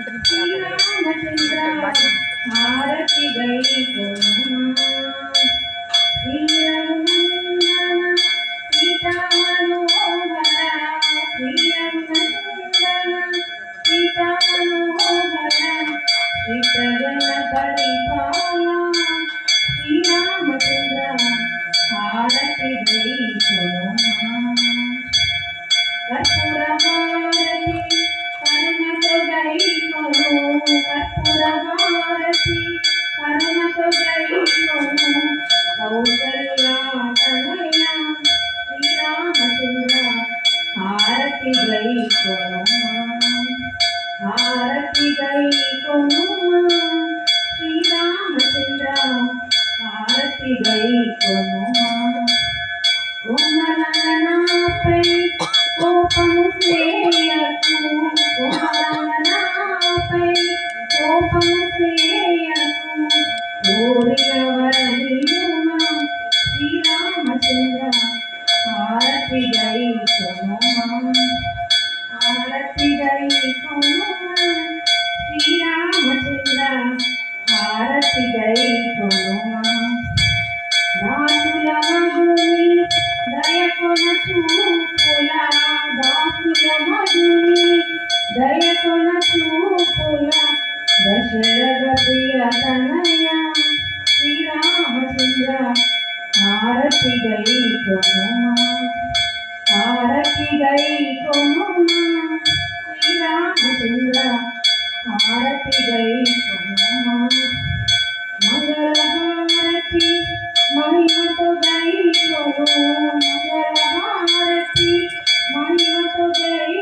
శ్రీరామచంద్ర హారతి గై శ్రీరఘునందన సీతా మనోహర శ్రీరఘునందన సీతా మనోహర శ్రీజన పరిపాల శ్రీరామచంద్ర హారతి గై కర్పూర హారతి కరుణతో గై కర్పూర హారతి కరుణతో గై కౌసల్యాతనయ శ్రీరామచంద్ర హారతి గై హారతి గై శ్రీరామచంద్ర హారతి గై కోమలంగనాపై కోపము చేయకు కోమలంగనాపై కోపము చేయకు కోరిన వరమియుమా శ్రీరామచంద్ర హారతి గై హారతి గై శ్రీరామచంద్ర హారతి గై దాసుల మధుని దయకొన చూపుల దాసుల మధుని దయకొన చూపుల దశరథ ప్రియ తనయ శ్రీరామచంద్ర హారతి గై హారతి గై శ్రీరామచంద్ర హారతి గై మంగళహారతి మహిమతో గై మంగళహారతి మహిమతో గై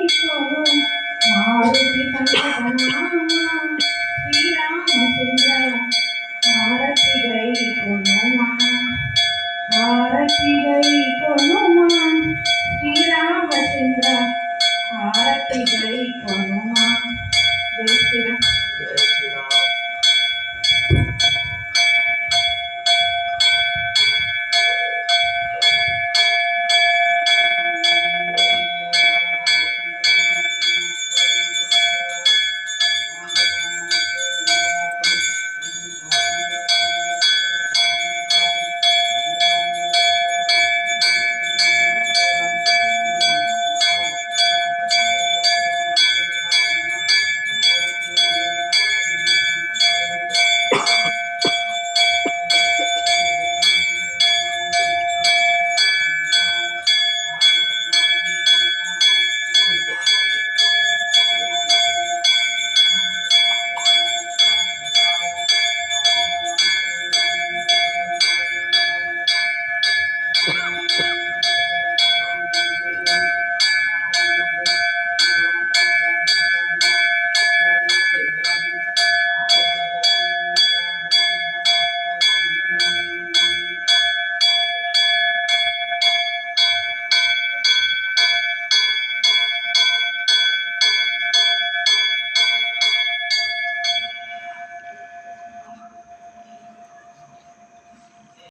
మారుతి సంకటనామ శ్రీరామచంద్ర హారతి గై హారతి గై శ్రీరామచంద్ర హారతి గై